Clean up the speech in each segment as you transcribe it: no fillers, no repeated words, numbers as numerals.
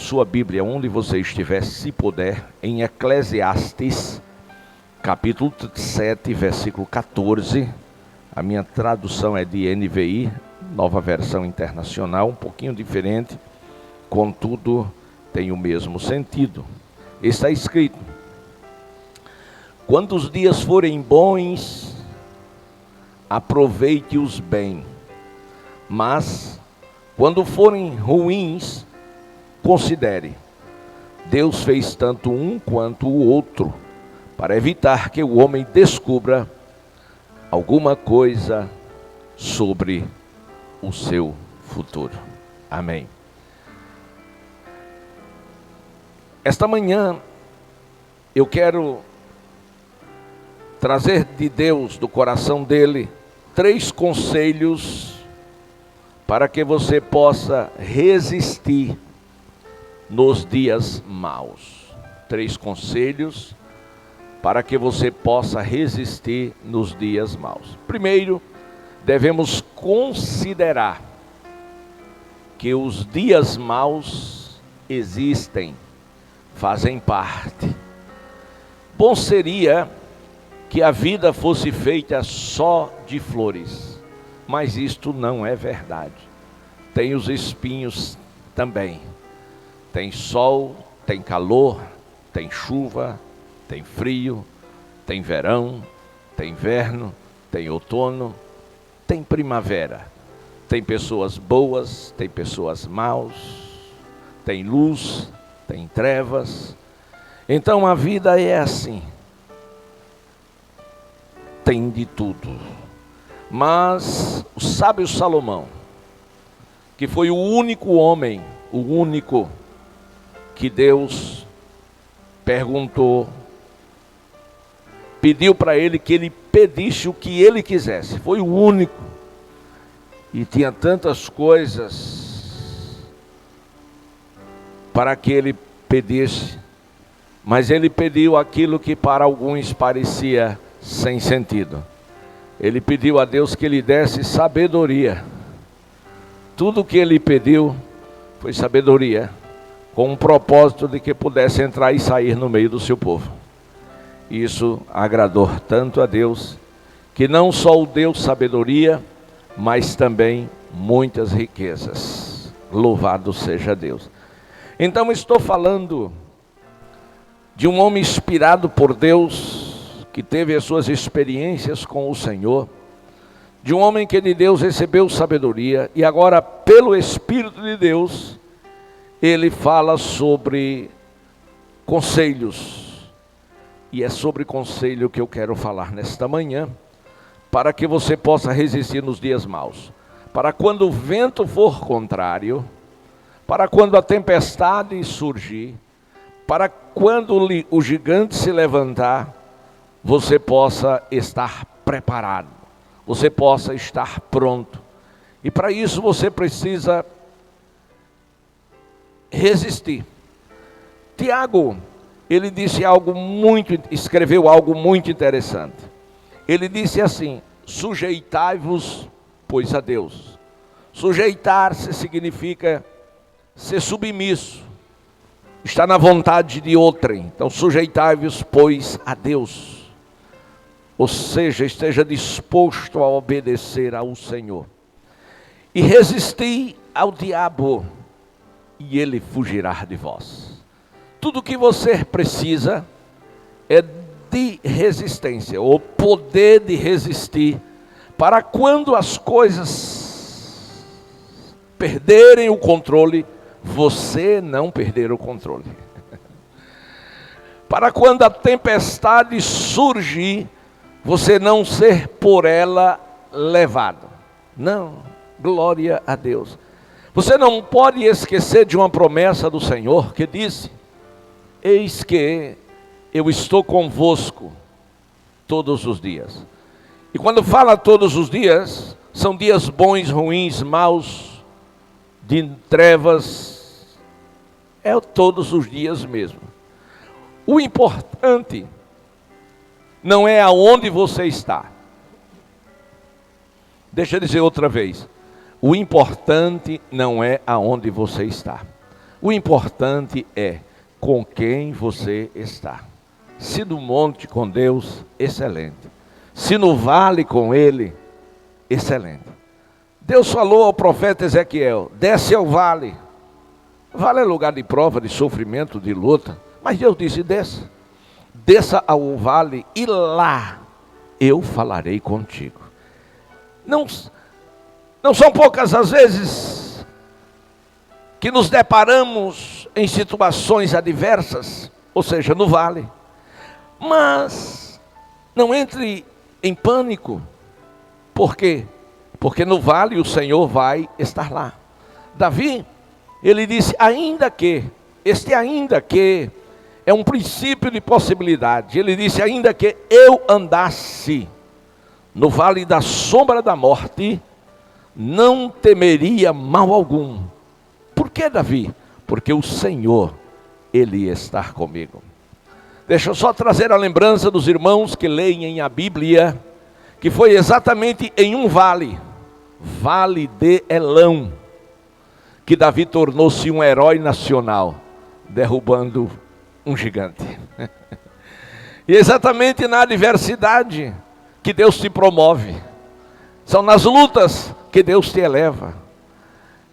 sua Bíblia, onde você estiver, se puder, em Eclesiastes, capítulo 7, versículo 14. A minha tradução é de NVI, Nova Versão Internacional, um pouquinho diferente, contudo, tem o mesmo sentido. Está escrito: quando os dias forem bons, aproveite-os bem, mas quando forem ruins, considere, Deus fez tanto um quanto o outro, para evitar que o homem descubra alguma coisa sobre o seu futuro. Amém. Esta manhã, eu quero trazer de Deus, do coração dele, 3 conselhos para que você possa resistir nos dias maus. 3 conselhos para que você possa resistir nos dias maus. Primeiro, devemos considerar que os dias maus existem, fazem parte. Bom seria que a vida fosse feita só de flores, mas isto não é verdade. Tem os espinhos também. Tem sol, tem calor, tem chuva, tem frio, tem verão, tem inverno, tem outono, tem primavera. Tem pessoas boas, tem pessoas maus, tem luz, tem trevas. Então a vida é assim. Tem de tudo. Mas o sábio Salomão, que foi o único homem, o único que Deus perguntou, pediu para ele que ele pedisse o que ele quisesse. Foi o único. E tinha tantas coisas para que ele pedisse, mas ele pediu aquilo que para alguns parecia sem sentido. Ele pediu a Deus que lhe desse sabedoria. Tudo que ele pediu foi sabedoria, com o propósito de que pudesse entrar e sair no meio do seu povo. Isso agradou tanto a Deus, que não só o deu sabedoria, mas também muitas riquezas. Louvado seja Deus. Então estou falando de um homem inspirado por Deus, que teve as suas experiências com o Senhor, de um homem que de Deus recebeu sabedoria, e agora pelo Espírito de Deus, ele fala sobre conselhos, e é sobre conselho que eu quero falar nesta manhã, para que você possa resistir nos dias maus, para quando o vento for contrário, para quando a tempestade surgir, para quando o gigante se levantar, você possa estar preparado, você possa estar pronto. E para isso você precisa resistir. Tiago, ele disse escreveu algo muito interessante. Ele disse assim: sujeitai-vos, pois, a Deus. Sujeitar-se significa ser submisso, estar na vontade de outrem. Então, sujeitai-vos, pois, a Deus. Ou seja, esteja disposto a obedecer ao Senhor. E resisti ao diabo, e ele fugirá de vós. Tudo que você precisa é de resistência, ou poder de resistir, para quando as coisas perderem o controle, você não perder o controle. Para quando a tempestade surgir, você não ser por ela levado. Não, glória a Deus. Você não pode esquecer de uma promessa do Senhor que disse: eis que eu estou convosco todos os dias. E quando fala todos os dias, são dias bons, ruins, maus, de trevas, é todos os dias mesmo. O importante não é aonde você está. Deixa eu dizer outra vez. O importante não é aonde você está. O importante é com quem você está. Se no monte com Deus, excelente. Se no vale com Ele, excelente. Deus falou ao profeta Ezequiel: desce ao vale. Vale é lugar de prova, de sofrimento, de luta. Mas Deus disse: desça. Desça ao vale e lá eu falarei contigo. Não são poucas as vezes que nos deparamos em situações adversas, ou seja, no vale. Mas não entre em pânico. Por quê? Porque no vale o Senhor vai estar lá. Davi, ele disse: ainda que, este ainda que é um princípio de possibilidade. Ele disse: ainda que eu andasse no vale da sombra da morte, não temeria mal algum. Por que, Davi? Porque o Senhor, Ele está comigo. Deixa eu só trazer a lembrança dos irmãos que leem a Bíblia, que foi exatamente em um vale, Vale de Elão, que Davi tornou-se um herói nacional, derrubando um gigante. E exatamente na adversidade que Deus te promove. São nas lutas que Deus te eleva.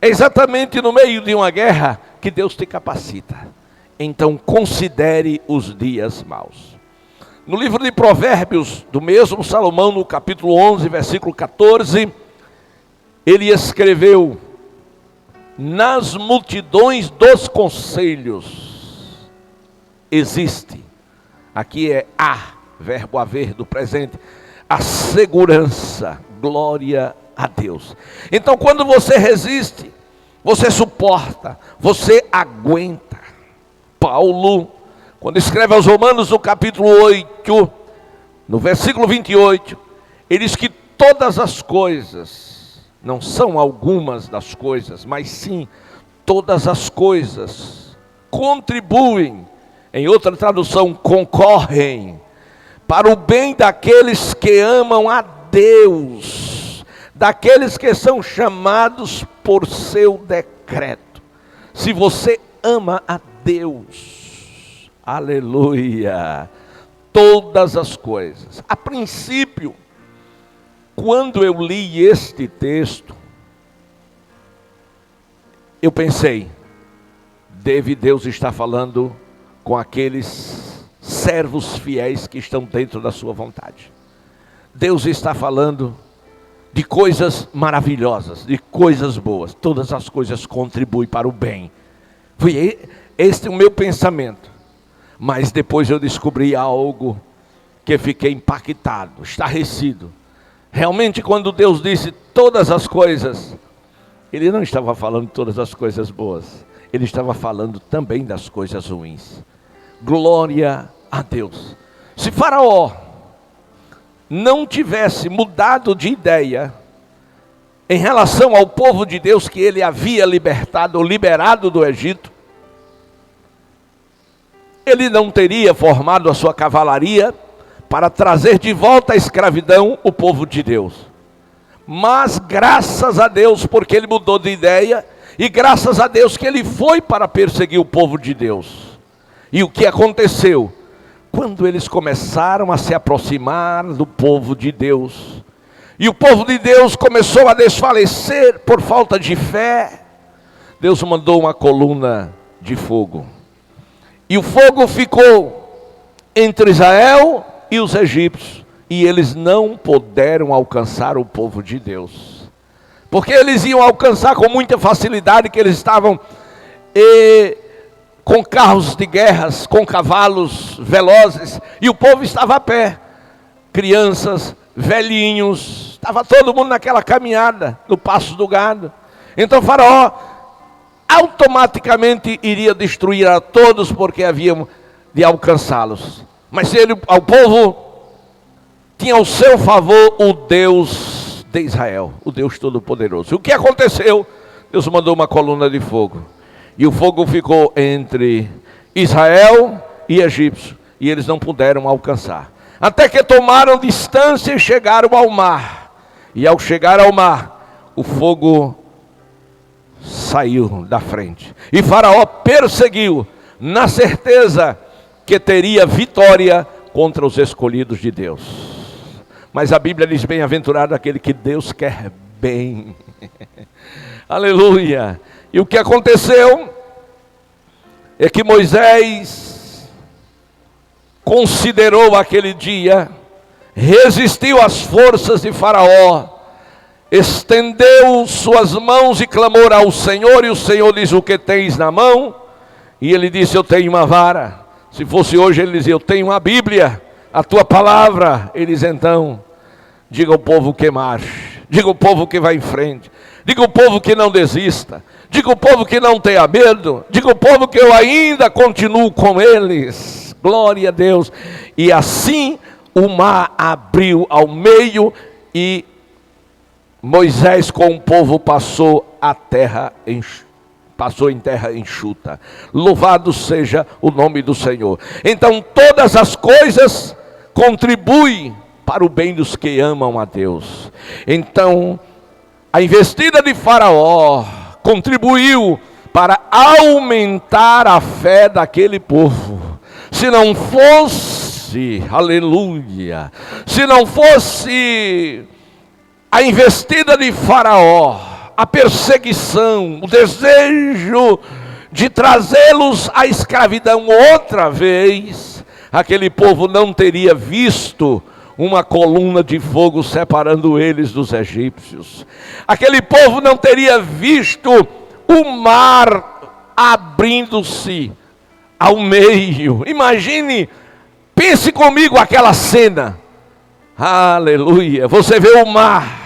É exatamente no meio de uma guerra que Deus te capacita. Então considere os dias maus. No livro de Provérbios, do mesmo Salomão, no capítulo 11, versículo 14, ele escreveu: nas multidões dos conselhos existe, aqui é verbo haver do presente, a segurança, glória a Deus. Então quando você resiste, você suporta, você aguenta. Paulo, quando escreve aos Romanos no capítulo 8, no versículo 28, ele diz que todas as coisas, não são algumas das coisas, mas sim todas as coisas, contribuem, em outra tradução, concorrem, para o bem daqueles que amam a Deus, daqueles que são chamados por seu decreto. Se você ama a Deus, aleluia, todas as coisas. A princípio, quando eu li este texto, eu pensei: deve Deus estar falando com aqueles servos fiéis que estão dentro da sua vontade. Deus está falando de coisas maravilhosas, de coisas boas. Todas as coisas contribuem para o bem. Foi este o meu pensamento. Mas depois eu descobri algo que fiquei impactado, estarrecido. Realmente, quando Deus disse todas as coisas, Ele não estava falando de todas as coisas boas. Ele estava falando também das coisas ruins. Glória a Deus. Se Faraó não tivesse mudado de ideia em relação ao povo de Deus que ele havia libertado ou liberado do Egito, ele não teria formado a sua cavalaria para trazer de volta à escravidão o povo de Deus. Mas graças a Deus, porque ele mudou de ideia, e graças a Deus que ele foi para perseguir o povo de Deus. E o que aconteceu? Quando eles começaram a se aproximar do povo de Deus, e o povo de Deus começou a desfalecer por falta de fé, Deus mandou uma coluna de fogo. E o fogo ficou entre Israel e os egípcios, e eles não puderam alcançar o povo de Deus, porque eles iam alcançar com muita facilidade, que eles estavam com carros de guerras, com cavalos velozes, e o povo estava a pé, crianças, velhinhos, estava todo mundo naquela caminhada, no passo do gado. Então Faraó automaticamente iria destruir a todos, porque haviam de alcançá-los. Mas ao povo tinha ao seu favor o Deus de Israel, o Deus Todo-Poderoso. O que aconteceu? Deus mandou uma coluna de fogo, e o fogo ficou entre Israel e egípcio, e eles não puderam alcançar, até que tomaram distância e chegaram ao mar. E ao chegar ao mar, o fogo saiu da frente. E Faraó perseguiu, na certeza que teria vitória contra os escolhidos de Deus. Mas a Bíblia diz: bem-aventurado aquele que Deus quer bem. Aleluia. E o que aconteceu é que Moisés considerou aquele dia, resistiu às forças de Faraó, estendeu suas mãos e clamou ao Senhor, e o Senhor diz: o que tens na mão? E ele disse: eu tenho uma vara. Se fosse hoje ele dizia: eu tenho a Bíblia, a tua palavra. Ele diz: então, diga ao povo que marche, diga ao povo que vai em frente, diga ao povo que não desista, diga ao povo que não tenha medo, diga ao povo que eu ainda continuo com eles. Glória a Deus. E assim o mar abriu ao meio e Moisés com o povo passou em terra enxuta. Louvado seja o nome do Senhor. Então todas as coisas contribuem para o bem dos que amam a Deus. Então a investida de Faraó contribuiu para aumentar a fé daquele povo. Se não fosse, aleluia, se não fosse a investida de Faraó, a perseguição, o desejo de trazê-los à escravidão outra vez, aquele povo não teria visto uma coluna de fogo separando eles dos egípcios. Aquele povo não teria visto o mar abrindo-se ao meio. Imagine, pense comigo aquela cena. Aleluia. Você vê o mar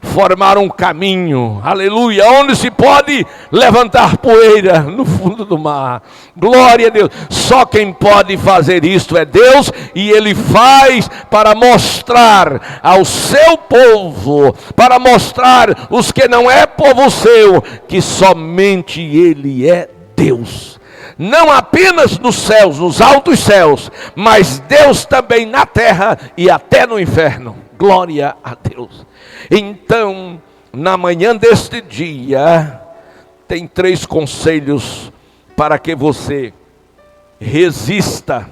formar um caminho, aleluia, onde se pode levantar poeira no fundo do mar. Glória a Deus. Só quem pode fazer isto é Deus, e Ele faz para mostrar ao seu povo, para mostrar os que não é povo seu, que somente Ele é Deus. Não apenas nos céus, nos altos céus, mas Deus também na terra e até no inferno. Glória a Deus. Então, na manhã deste dia, tem 3 conselhos para que você resista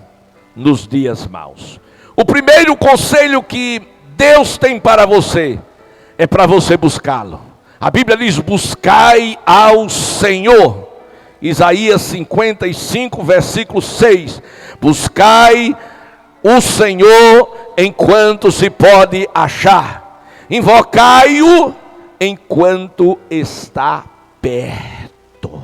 nos dias maus. O primeiro conselho que Deus tem para você é para você buscá-lo. A Bíblia diz: buscai ao Senhor. Isaías 55, versículo 6. Buscai o Senhor enquanto se pode achar. Invocai-o enquanto está perto.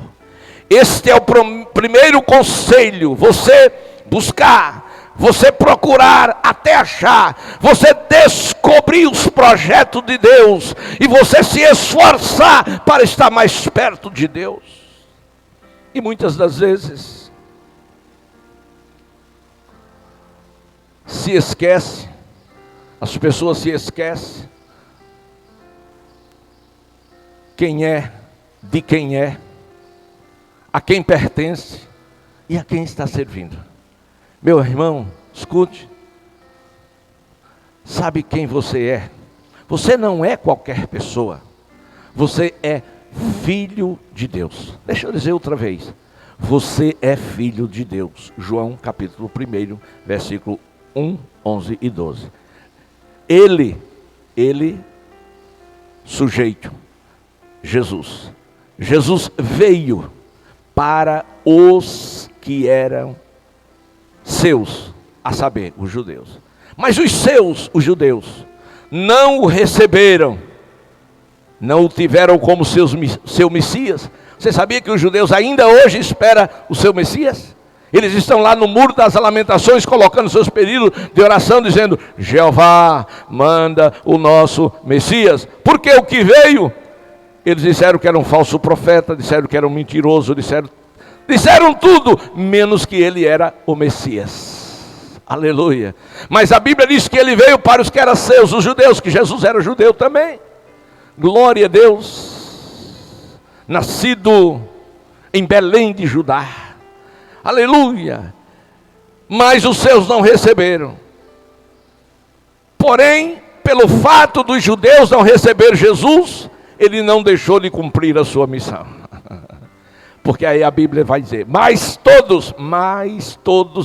Este é o primeiro conselho. Você buscar, você procurar até achar, você descobrir os projetos de Deus e você se esforçar para estar mais perto de Deus. E muitas das vezes se esquece, as pessoas se esquecem quem é, de quem é, a quem pertence e a quem está servindo. Meu irmão, escute, sabe quem você é? Você não é qualquer pessoa, você é filho de Deus. Deixa eu dizer outra vez, você é filho de Deus. João capítulo 1, versículo 1, 11 e 12. Ele, sujeito, Jesus veio para os que eram seus, a saber, os judeus. Mas os judeus, não o receberam, não o tiveram como seu Messias. Você sabia que os judeus ainda hoje esperam o seu Messias? Eles estão lá no Muro das Lamentações, colocando seus pedidos de oração, dizendo: Jeová, manda o nosso Messias. Porque o que veio, eles disseram que era um falso profeta, disseram que era um mentiroso, disseram tudo, menos que ele era o Messias. Aleluia. Mas a Bíblia diz que ele veio para os que eram seus, os judeus, que Jesus era judeu também. Glória a Deus. Nascido em Belém de Judá. Aleluia. Mas os seus não receberam. Porém, pelo fato dos judeus não receber Jesus, ele não deixou de cumprir a sua missão. Porque aí a Bíblia vai dizer, mais todos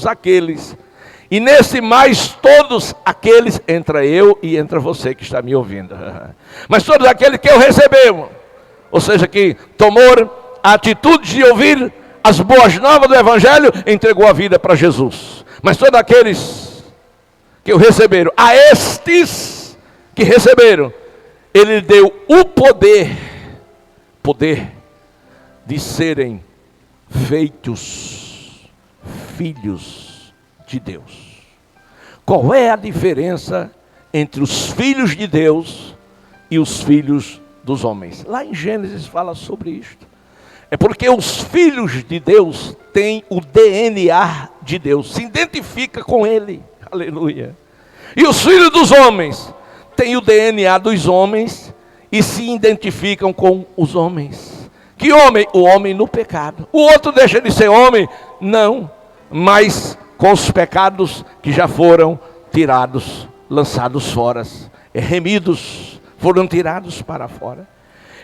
aqueles. E nesse mais todos aqueles, entra eu e entra você que está me ouvindo. Mas todos aqueles que eu recebeu, ou seja, que tomou a atitude de ouvir as boas novas do Evangelho, entregou a vida para Jesus. Mas todos aqueles que o receberam, a estes que receberam, ele deu o poder de serem feitos filhos de Deus. Qual é a diferença entre os filhos de Deus e os filhos dos homens? Lá em Gênesis fala sobre isto. É porque os filhos de Deus têm o DNA de Deus, se identifica com Ele. Aleluia. E os filhos dos homens têm o DNA dos homens e se identificam com os homens. Que homem? O homem no pecado. O outro deixa de ser homem? Não, mas com os pecados que já foram tirados, lançados fora, remidos, foram tirados para fora.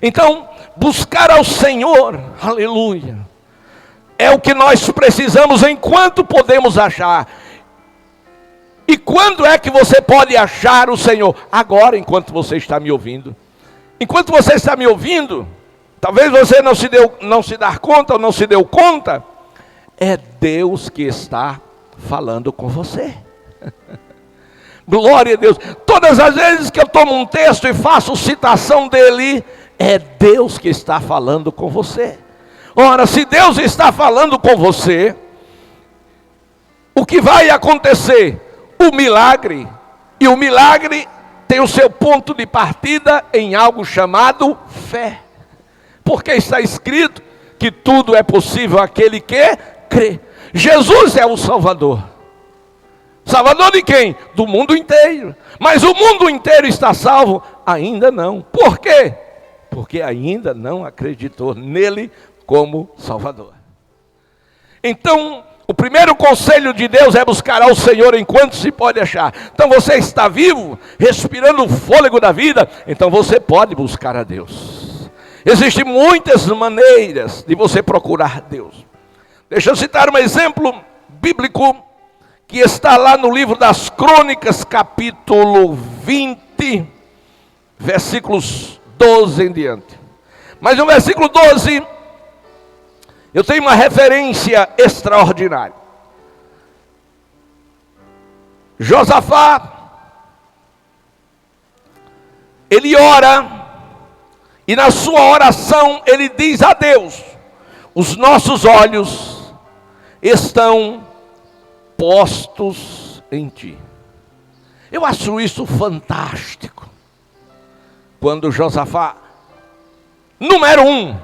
Então, buscar ao Senhor, aleluia, é o que nós precisamos enquanto podemos achar. E quando é que você pode achar o Senhor? Agora, enquanto você está me ouvindo. Enquanto você está me ouvindo, talvez você não se dar conta ou não se deu conta, é Deus que está falando com você. Glória a Deus. Todas as vezes que eu tomo um texto e faço citação dele, é Deus que está falando com você. Ora, se Deus está falando com você, o que vai acontecer? O milagre. E o milagre tem o seu ponto de partida em algo chamado fé. Porque está escrito que tudo é possível àquele que crê. Jesus é o Salvador. Salvador de quem? Do mundo inteiro. Mas o mundo inteiro está salvo? Ainda não. Por quê? Porque ainda não acreditou nele como Salvador. Então, o primeiro conselho de Deus é buscar ao Senhor enquanto se pode achar. Então você está vivo, respirando o fôlego da vida, então você pode buscar a Deus. Existem muitas maneiras de você procurar Deus. Deixa eu citar um exemplo bíblico que está lá no livro das Crônicas, capítulo 20, versículos 12 em diante. Mas no versículo 12, eu tenho uma referência extraordinária. Josafá, ele ora, e na sua oração ele diz a Deus: os nossos olhos estão postos em ti. Eu acho isso fantástico. Quando Josafá, número 1,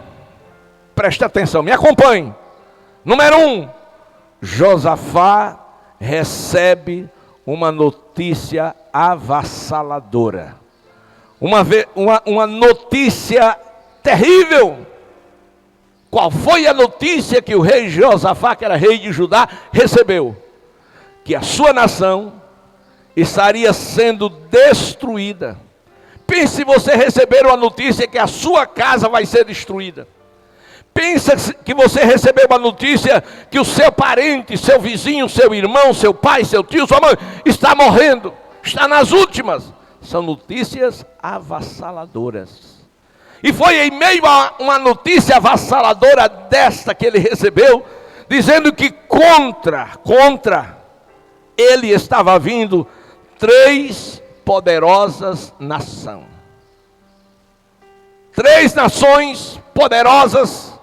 preste atenção, me acompanhe. Número 1, Josafá recebe uma notícia avassaladora. Uma notícia terrível. Qual foi a notícia que o rei Josafá, que era rei de Judá, recebeu? Que a sua nação estaria sendo destruída. Pense você receber uma notícia que a sua casa vai ser destruída. Pensa que você recebeu uma notícia que o seu parente, seu vizinho, seu irmão, seu pai, seu tio, sua mãe está morrendo, está nas últimas. São notícias avassaladoras. E foi em meio a uma notícia avassaladora desta que ele recebeu, dizendo que contra ele estava vindo 3 poderosas nações. 3 nações poderosas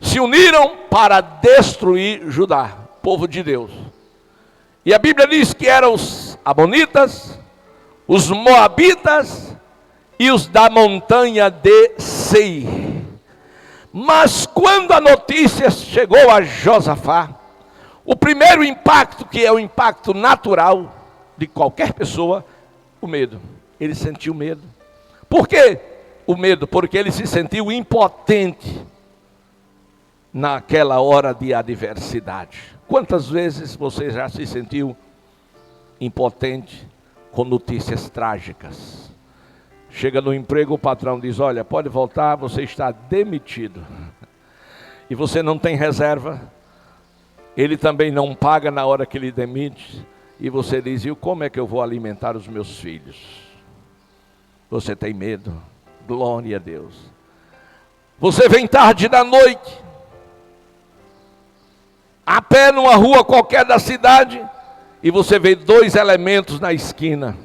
se uniram para destruir Judá, povo de Deus. E a Bíblia diz que eram os amonitas, os moabitas e os da montanha de Seir. Mas quando a notícia chegou a Josafá, o primeiro impacto, que é o impacto natural de qualquer pessoa, o medo. Ele sentiu medo. Por quê? O medo, porque ele se sentiu impotente naquela hora de adversidade. Quantas vezes você já se sentiu impotente com notícias trágicas? Chega no emprego, o patrão diz: olha, pode voltar, você está demitido. e você não tem reserva, ele também não paga na hora que ele demite, e você diz: e como é que eu vou alimentar os meus filhos? Você tem medo. Glória a Deus. Você vem tarde da noite, a pé numa rua qualquer da cidade, e você vê 2 elementos na esquina.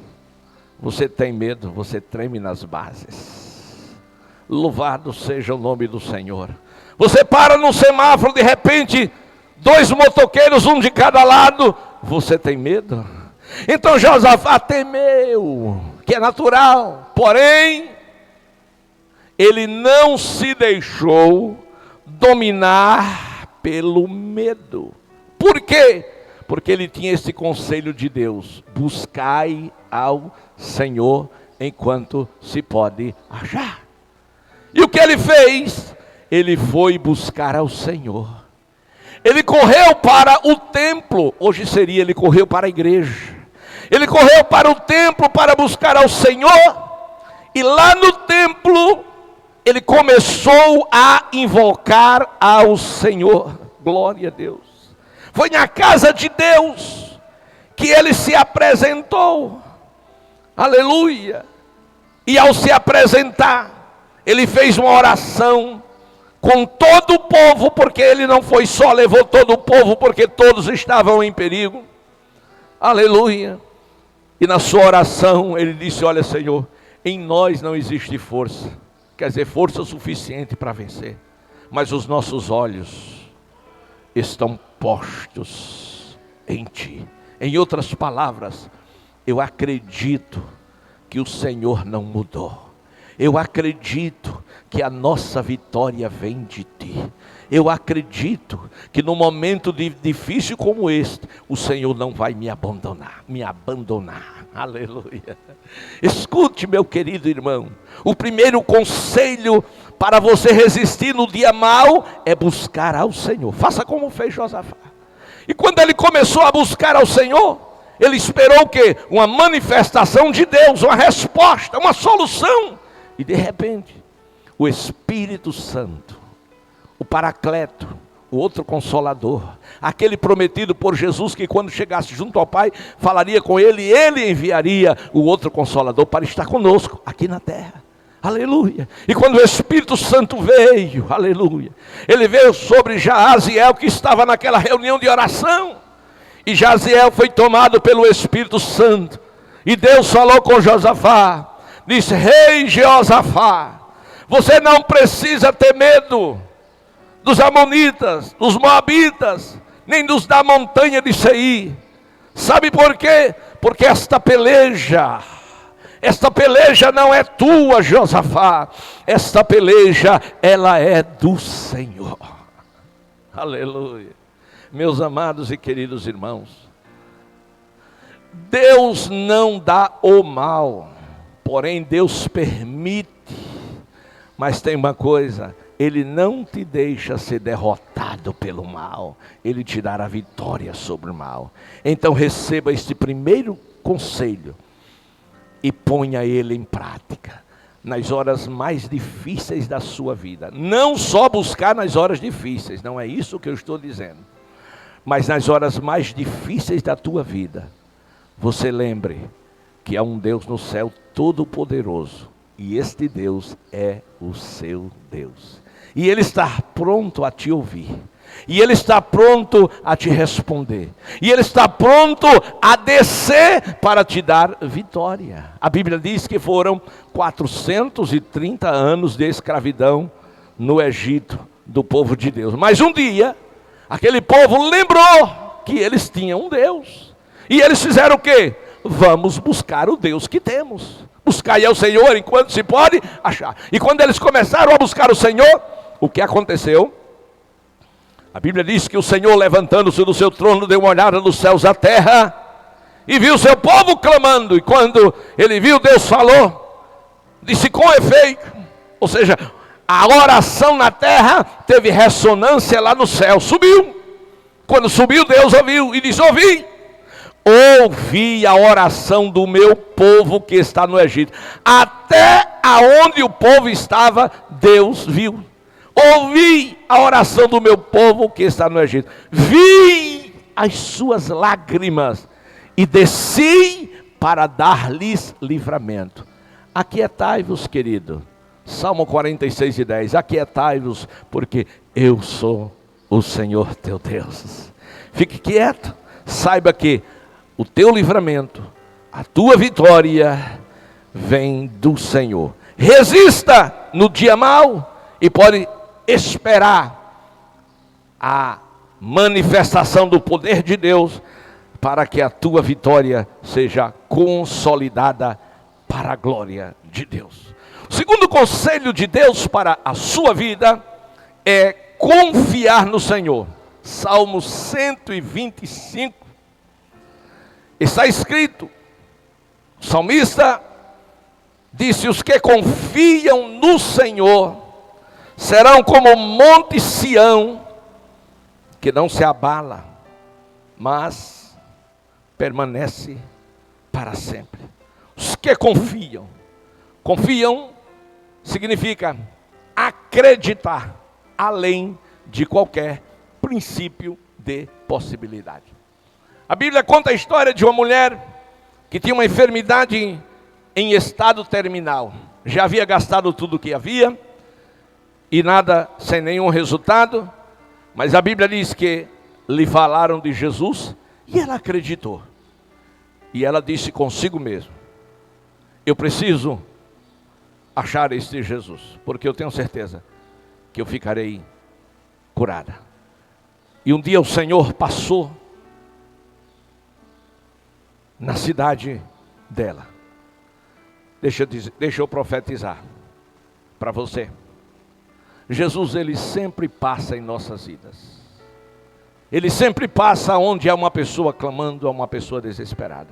Você tem medo, você treme nas bases. Louvado seja o nome do Senhor. Você para num semáforo, de repente 2 motoqueiros, um de cada lado. Você tem medo? Então Josafá temeu, que é natural. Porém, ele não se deixou dominar pelo medo. Por quê? Porque ele tinha esse conselho de Deus: buscai ao Senhor enquanto se pode achar. E o que ele fez? Ele foi buscar ao Senhor. Ele correu para o templo, hoje seria, ele correu para a igreja. Ele correu para o templo para buscar ao Senhor, e lá no templo, ele começou a invocar ao Senhor. Glória a Deus. Foi na casa de Deus que ele se apresentou. Aleluia. E ao se apresentar, ele fez uma oração com todo o povo, porque ele não foi só, levou todo o povo, porque todos estavam em perigo. Aleluia. E na sua oração ele disse: olha, Senhor, em nós não existe força, quer dizer, força suficiente para vencer, mas os nossos olhos estão postos em Ti. Em outras palavras, eu acredito que o Senhor não mudou. Eu acredito que a nossa vitória vem de Ti. Eu acredito que no momento difícil como este, o Senhor não vai me abandonar. Aleluia. Escute, meu querido irmão, o primeiro conselho para você resistir no dia mau é buscar ao Senhor. Faça como fez Josafá. E quando ele começou a buscar ao Senhor, ele esperou o quê? Uma manifestação de Deus, uma resposta, uma solução. E de repente, o Espírito Santo, o Paracleto, o outro Consolador, aquele prometido por Jesus, que quando chegasse junto ao Pai, falaria com ele, e ele enviaria o outro Consolador para estar conosco aqui na terra. Aleluia. E quando o Espírito Santo veio, aleluia, ele veio sobre Jaziel, que estava naquela reunião de oração. E Jaziel foi tomado pelo Espírito Santo. E Deus falou com Josafá, disse: rei Josafá, você não precisa ter medo dos amonitas, dos moabitas, nem dos da montanha de Seir. Sabe por quê? Porque esta peleja não é tua, Josafá. Esta peleja, ela é do Senhor. Aleluia. Meus amados e queridos irmãos, Deus não dá o mal, porém Deus permite. Mas tem uma coisa: Ele não te deixa ser derrotado pelo mal, Ele te dará a vitória sobre o mal. Então receba este primeiro conselho e ponha ele em prática nas horas mais difíceis da sua vida. Não só buscar nas horas difíceis, não é isso que eu estou dizendo, mas nas horas mais difíceis da tua vida, você lembre que há um Deus no céu todo-poderoso, e este Deus é o seu Deus, e Ele está pronto a te ouvir, e Ele está pronto a te responder, e Ele está pronto a descer para te dar vitória. A Bíblia diz que foram 430 anos de escravidão no Egito do povo de Deus, mas um dia aquele povo lembrou que eles tinham um Deus, e eles fizeram o quê? Vamos buscar o Deus que temos. Buscar ao Senhor enquanto se pode achar. E quando eles começaram a buscar o Senhor, o que aconteceu? A Bíblia diz que o Senhor, levantando-se do seu trono, deu uma olhada dos céus à terra e viu o seu povo clamando. E quando ele viu, Deus falou, disse: com efeito, ou seja, a oração na terra teve ressonância lá no céu, subiu. Quando subiu, Deus ouviu e disse: ouvi a oração do meu povo que está no Egito. Até aonde o povo estava, Deus viu. ouvi a oração do meu povo que está no Egito, vi as suas lágrimas e desci para dar-lhes livramento. Aquietai-vos, querido. Salmo 46:10. Aquietai-vos, porque eu sou o Senhor teu Deus. Fique quieto. Saiba que o teu livramento, a tua vitória, vem do Senhor. Resista no dia mau e pode esperar a manifestação do poder de Deus para que a tua vitória seja consolidada para a glória de Deus. O segundo conselho de Deus para a sua vida é confiar no Senhor. Salmo 125 está escrito, o salmista disse: os que confiam no Senhor serão como o monte Sião, que não se abala, mas permanece para sempre. Os que confiam significa acreditar além de qualquer princípio de possibilidade. A Bíblia conta a história de uma mulher que tinha uma enfermidade em estado terminal. Já havia gastado tudo o que havia e nada, sem nenhum resultado. Mas a Bíblia diz que lhe falaram de Jesus e ela acreditou. E ela disse consigo mesma: eu preciso achar este Jesus, porque eu tenho certeza que eu ficarei curada. E um dia o Senhor passou na cidade dela. Deixa eu profetizar para você. Jesus, ele sempre passa em nossas vidas. Ele sempre passa onde há uma pessoa clamando, há uma pessoa desesperada.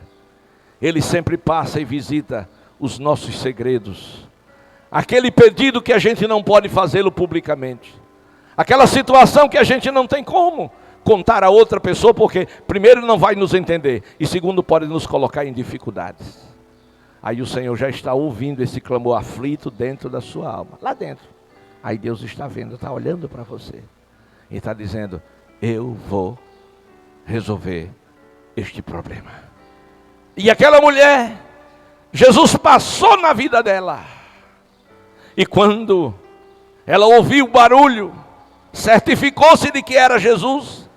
Ele sempre passa e visita os nossos segredos. Aquele pedido que a gente não pode fazê-lo publicamente. Aquela situação que a gente não tem como contar a outra pessoa, porque primeiro não vai nos entender e segundo pode nos colocar em dificuldades. Aí o Senhor já está ouvindo esse clamor aflito dentro da sua alma, lá dentro. Aí Deus está vendo, está olhando para você e está dizendo: eu vou resolver este problema. E aquela mulher, Jesus passou na vida dela. E quando ela ouviu o barulho, certificou-se de que era Jesus.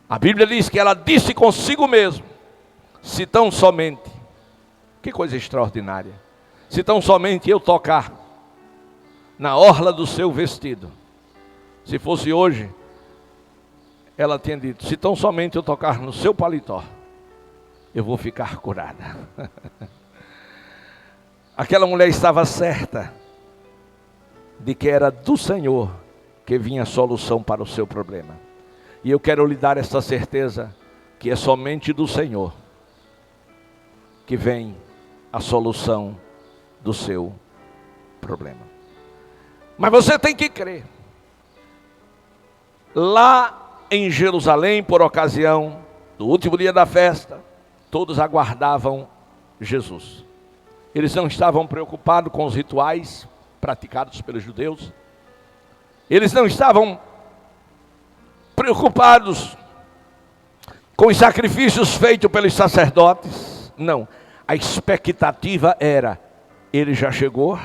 A Bíblia diz que ela disse consigo mesma: se tão somente, que coisa extraordinária, se tão somente eu tocar na orla do seu vestido. Se fosse hoje, ela tinha dito: se tão somente eu tocar no seu paletó, eu vou ficar curada. Aquela mulher estava certa de que era do Senhor que vinha a solução para o seu problema. E eu quero lhe dar essa certeza que é somente do Senhor que vem a solução do seu problema. Mas você tem que crer. Lá em Jerusalém, por ocasião do último dia da festa, todos aguardavam Jesus. Eles não estavam preocupados com os rituais praticados pelos judeus. Eles não estavam preocupados com os sacrifícios feitos pelos sacerdotes. Não, a expectativa era: ele já chegou,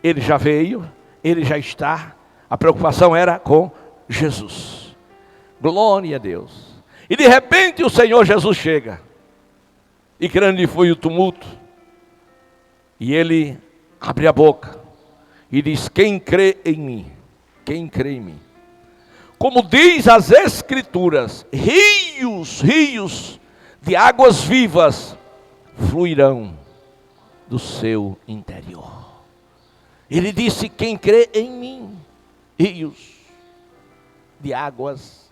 ele já veio, ele já está. A preocupação era com Jesus. Glória a Deus. E de repente o Senhor Jesus chega. E grande foi o tumulto. E ele abre a boca e diz: quem crê em mim? Quem crê em mim? Como diz as Escrituras, rios de águas vivas fluirão do seu interior. Ele disse: quem crê em mim? Rios de águas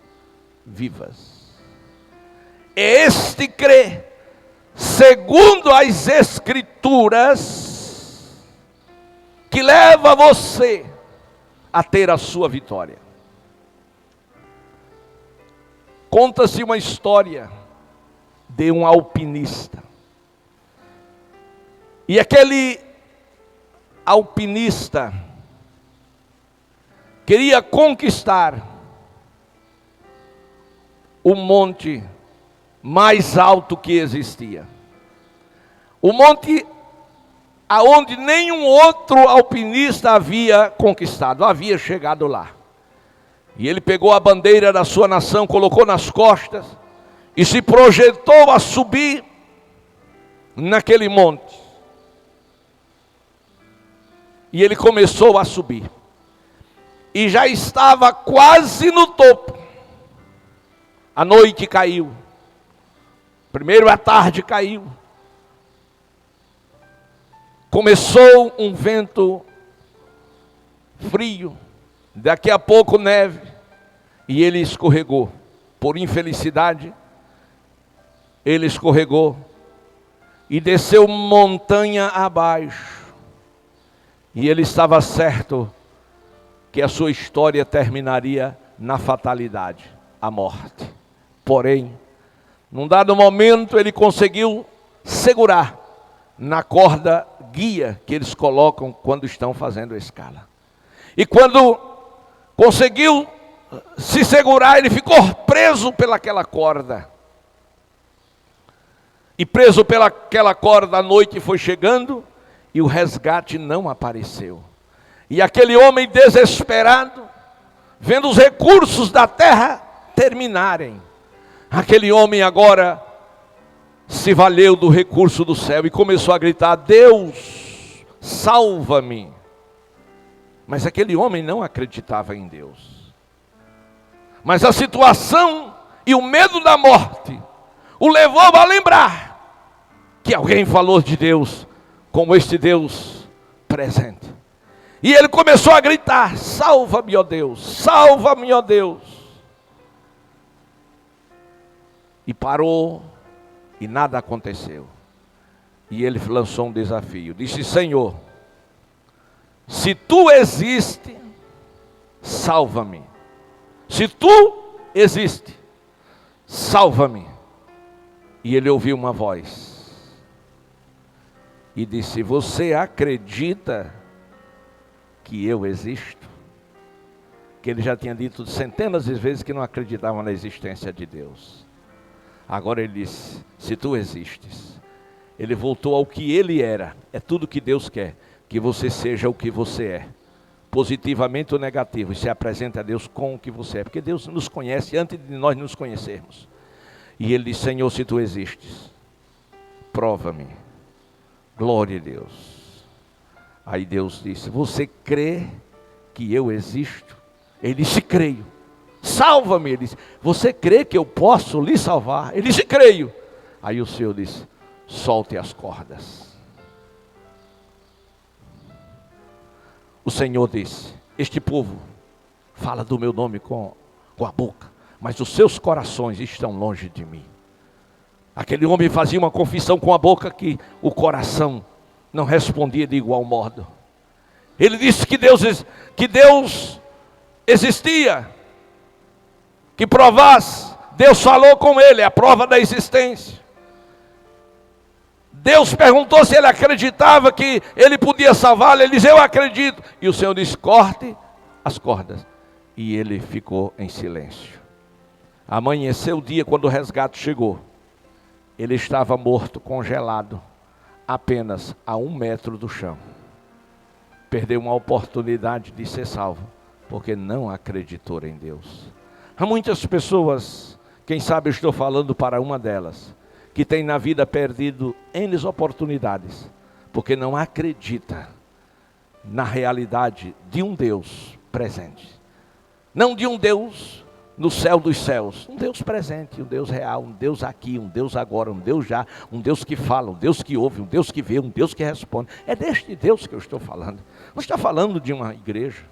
vivas. Este crê, segundo as Escrituras, que leva você a ter a sua vitória. Conta-se uma história de um alpinista. E aquele alpinista, queria conquistar o monte mais alto que existia. O monte aonde nenhum outro alpinista havia conquistado, havia chegado lá. E ele pegou a bandeira da sua nação, colocou nas costas e se projetou a subir naquele monte. E ele começou a subir. E já estava quase no topo. A noite caiu. Primeiro a tarde caiu. Começou um vento frio. Daqui a pouco neve. E ele escorregou. Por infelicidade, ele escorregou. E desceu montanha abaixo. E ele estava certo que a sua história terminaria na fatalidade, a morte. Porém, num dado momento ele conseguiu segurar na corda guia que eles colocam quando estão fazendo a escala. E quando conseguiu se segurar, ele ficou preso pelaquela corda. E preso pelaquela corda, a noite foi chegando e o resgate não apareceu. E aquele homem desesperado, vendo os recursos da terra terminarem, aquele homem agora se valeu do recurso do céu e começou a gritar: Deus, salva-me. Mas aquele homem não acreditava em Deus. Mas a situação e o medo da morte o levou a lembrar que alguém falou de Deus como este Deus presente. E ele começou a gritar: salva-me, ó Deus, salva-me, ó Deus. E parou e nada aconteceu. E ele lançou um desafio, disse: Senhor, se tu existes, salva-me. Se tu existes, salva-me. E ele ouviu uma voz e disse: você acredita que eu existo? Que ele já tinha dito centenas de vezes que não acreditava na existência de Deus. Agora ele disse: se tu existes. Ele voltou ao que ele era. É tudo que Deus quer, que você seja o que você é, positivamente ou negativo, e se apresente a Deus com o que você é, porque Deus nos conhece antes de nós nos conhecermos. E ele disse: Senhor, se tu existes, prova-me. Glória a Deus. Aí Deus disse: você crê que eu existo? Ele disse: creio. Salva-me. Ele disse: você crê que eu posso lhe salvar? Ele disse: creio. Aí o Senhor disse: solte as cordas. O Senhor disse: este povo fala do meu nome com a boca, mas os seus corações estão longe de mim. Aquele homem fazia uma confissão com a boca que o coração não respondia de igual modo. Ele disse que Deus existia, que provasse. Deus falou com ele, a prova da existência. Deus perguntou se ele acreditava que ele podia salvá-lo. Ele disse: eu acredito. E o Senhor disse: corte as cordas. E ele ficou em silêncio. Amanheceu o dia, quando o resgate chegou. Ele estava morto, congelado, apenas a 1 metro do chão. Perdeu uma oportunidade de ser salvo, porque não acreditou em Deus. Há muitas pessoas, quem sabe eu estou falando para uma delas, que tem na vida perdido N oportunidades, porque não acredita na realidade de um Deus presente. Não de um Deus no céu dos céus, um Deus presente, um Deus real, um Deus aqui, um Deus agora, um Deus já, um Deus que fala, um Deus que ouve, um Deus que vê, um Deus que responde. É deste Deus que eu estou falando. Não estou falando de uma igreja,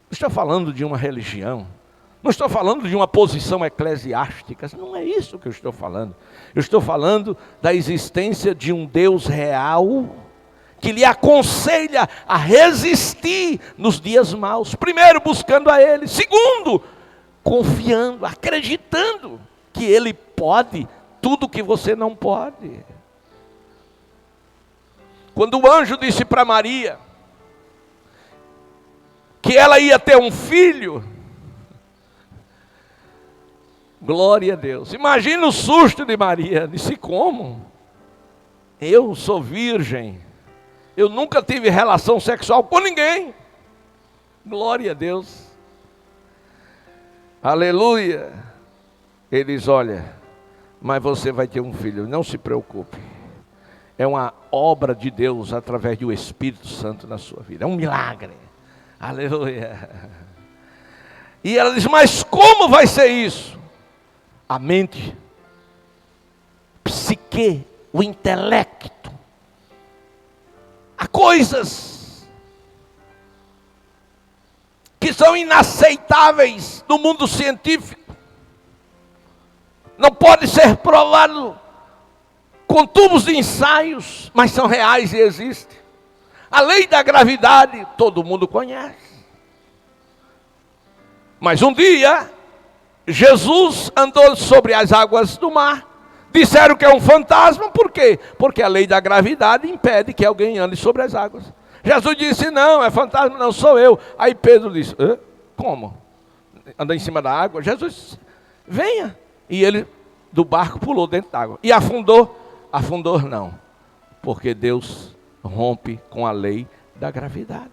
não estou falando de uma religião, não estou falando de uma posição eclesiástica, não é isso que eu estou falando. Eu estou falando da existência de um Deus real, que lhe aconselha a resistir nos dias maus. Primeiro, buscando a Ele. Segundo, confiando, acreditando que Ele pode tudo que você não pode. Quando o anjo disse para Maria que ela ia ter um filho. Glória a Deus. Imagina o susto de Maria. Disse: como? Eu sou virgem. Eu nunca tive relação sexual com ninguém. Glória a Deus. Aleluia. Ele diz: olha, mas você vai ter um filho, não se preocupe. É uma obra de Deus através do Espírito Santo na sua vida. É um milagre. Aleluia. E ela diz: mas como vai ser isso? A mente, psique, o intelecto. Há coisas que são inaceitáveis no mundo científico. Não pode ser provado com tubos de ensaios, mas são reais e existem. A lei da gravidade, todo mundo conhece. Mas um dia, Jesus andou sobre as águas do mar. Disseram que é um fantasma, por quê? Porque a lei da gravidade impede que alguém ande sobre as águas. Jesus disse: não, é fantasma, não sou eu. Aí Pedro disse: hã? Como? Anda em cima da água? Jesus disse: venha. E ele do barco pulou dentro da água. E afundou? Afundou não. Porque Deus rompe com a lei da gravidade.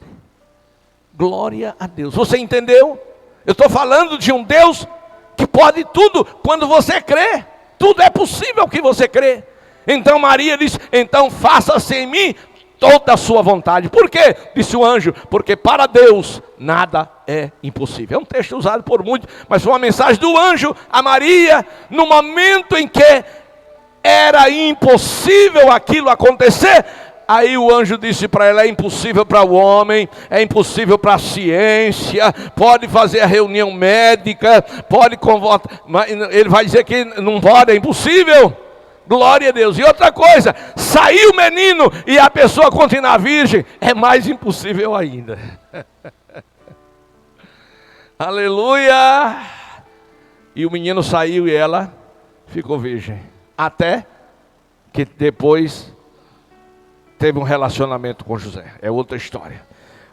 Glória a Deus. Você entendeu? Eu estou falando de um Deus que pode tudo quando você crê. Tudo é possível que você crê. Então Maria disse: então faça-se em mim toda a sua vontade. Por quê? Disse o anjo: porque para Deus nada é impossível. É um texto usado por muitos, mas foi uma mensagem do anjo a Maria, no momento em que era impossível aquilo acontecer. Aí o anjo disse para ela: é impossível para o homem, é impossível para a ciência, pode fazer a reunião médica, pode convocar, mas ele vai dizer que não pode, é impossível. Glória a Deus. E outra coisa, saiu o menino e a pessoa continuar virgem, é mais impossível ainda. Aleluia. E o menino saiu e ela ficou virgem, até que depois teve um relacionamento com José. É outra história.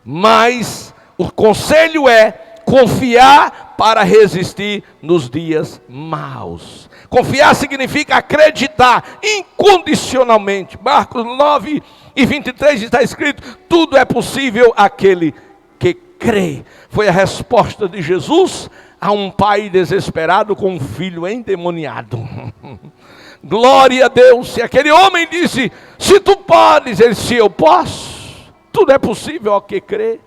Mas o conselho é confiar para resistir nos dias maus. Confiar significa acreditar incondicionalmente. Marcos 9:23 está escrito: tudo é possível àquele que crê. Foi a resposta de Jesus a um pai desesperado com um filho endemoniado. Glória a Deus. E aquele homem disse: se tu podes, ele disse: eu posso. Tudo é possível ao que crê.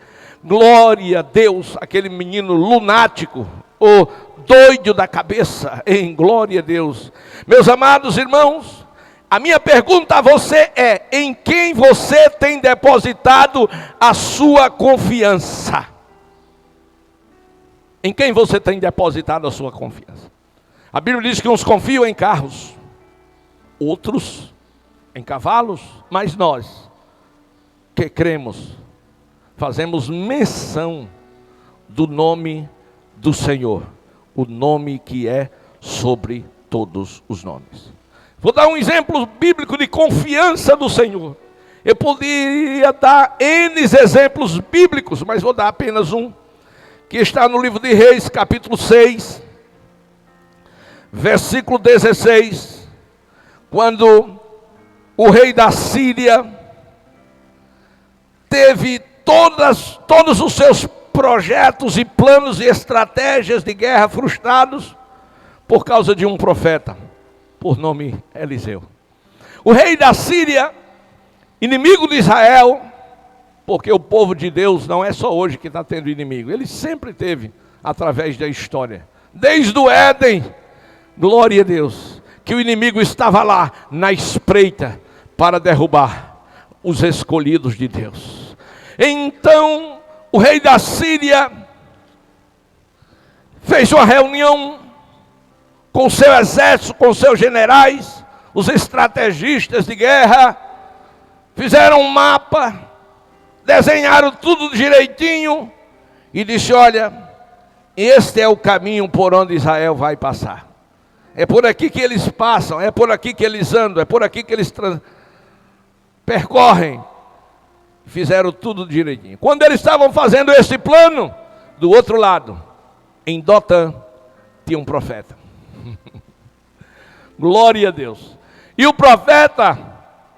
Glória a Deus. Aquele menino lunático, o doido da cabeça, em glória a Deus. Meus amados irmãos, a minha pergunta a você é: em quem você tem depositado a sua confiança? Em quem você tem depositado a sua confiança? A Bíblia diz que uns confiam em carros, outros em cavalos, mas nós que cremos, fazemos menção do nome do Senhor, o nome que é sobre todos os nomes. Vou dar um exemplo bíblico de confiança do Senhor. Eu poderia dar N exemplos bíblicos, mas vou dar apenas um, que está no livro de Reis, capítulo 6, versículo 16, quando o rei da Síria teve todos os seus projetos e planos e estratégias de guerra frustrados por causa de um profeta, por nome Eliseu. O rei da Síria, inimigo de Israel, porque o povo de Deus não é só hoje que está tendo inimigo, ele sempre teve através da história, desde o Éden. Glória a Deus, que o inimigo estava lá na espreita para derrubar os escolhidos de Deus. Então o rei da Síria fez uma reunião com seu exército, com seus generais, os estrategistas de guerra, fizeram um mapa, desenharam tudo direitinho e disse: olha, este é o caminho por onde Israel vai passar. É por aqui que eles passam, é por aqui que eles andam, é por aqui que eles percorrem. Fizeram tudo direitinho. Quando eles estavam fazendo esse plano, do outro lado, em Dotã, tinha um profeta. Glória a Deus. E o profeta,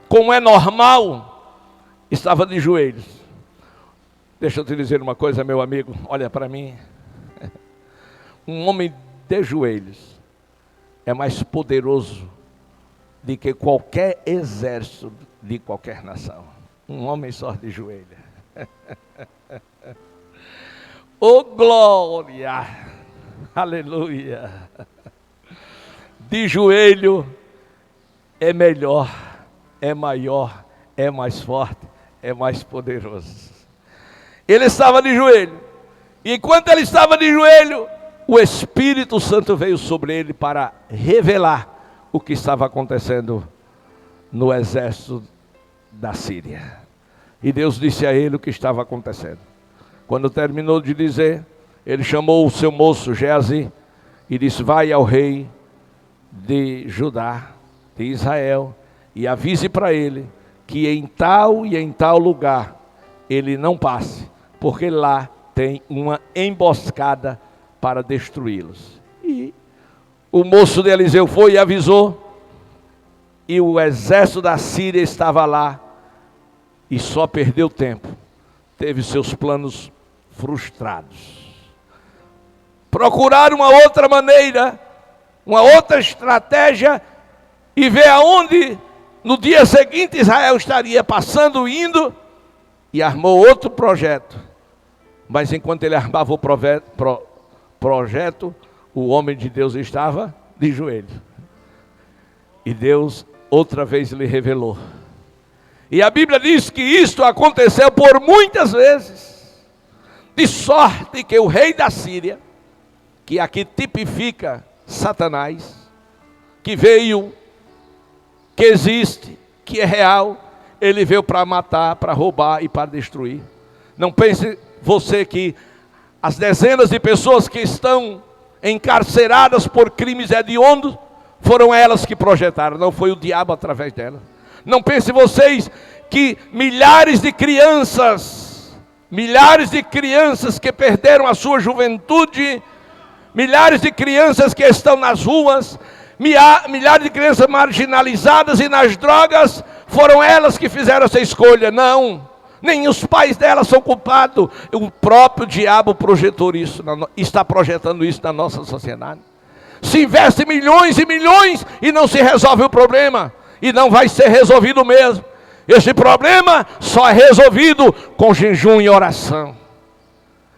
como é normal, estava de joelhos. Deixa eu te dizer uma coisa, meu amigo, olha para mim. Um homem de joelhos é mais poderoso do que qualquer exército de qualquer nação. Um homem só de joelho. Oh glória! Aleluia! De joelho é melhor, é maior, é mais forte, é mais poderoso. Ele estava de joelho. E enquanto ele estava de joelho, o Espírito Santo veio sobre ele para revelar o que estava acontecendo no exército da Síria. E Deus disse a ele o que estava acontecendo. Quando terminou de dizer, ele chamou o seu moço Geazi e disse: vai ao rei de Judá, de Israel, e avise para ele que em tal e em tal lugar ele não passe, porque lá tem uma emboscada para destruí-los. E o moço de Eliseu foi e avisou, e o exército da Síria estava lá, e só perdeu tempo, teve seus planos frustrados. Procurar uma outra maneira, uma outra estratégia, e ver aonde no dia seguinte Israel estaria passando, indo, e armou outro projeto. Mas enquanto ele armava o projeto, o homem de Deus estava de joelho. E Deus outra vez lhe revelou. E a Bíblia diz que isto aconteceu por muitas vezes, de sorte que o rei da Síria, que aqui tipifica Satanás, que veio, que existe, que é real, ele veio para matar, para roubar e para destruir. Não pense você que as dezenas de pessoas que estão encarceradas por crimes hediondos, foram elas que projetaram, não foi o diabo através delas. Não pense vocês que milhares de crianças que perderam a sua juventude, milhares de crianças que estão nas ruas, milhares de crianças marginalizadas e nas drogas, foram elas que fizeram essa escolha. Não, nem os pais delas são culpados. O próprio diabo projetou isso, está projetando isso na nossa sociedade. Se investe milhões e milhões e não se resolve o problema, e não vai ser resolvido mesmo. Esse problema só é resolvido com jejum e oração.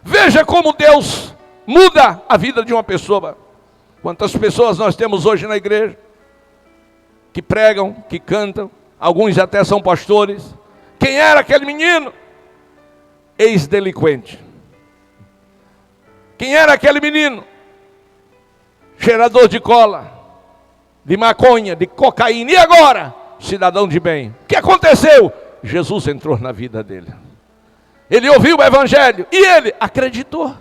Veja como Deus muda a vida de uma pessoa. Quantas pessoas nós temos hoje na igreja, que pregam, que cantam, alguns até são pastores. Quem era aquele menino? Ex-delinquente. Quem era aquele menino? Cheirador de cola, de maconha, de cocaína. E agora? Cidadão de bem. O que aconteceu? Jesus entrou na vida dele. Ele ouviu o evangelho e ele acreditou.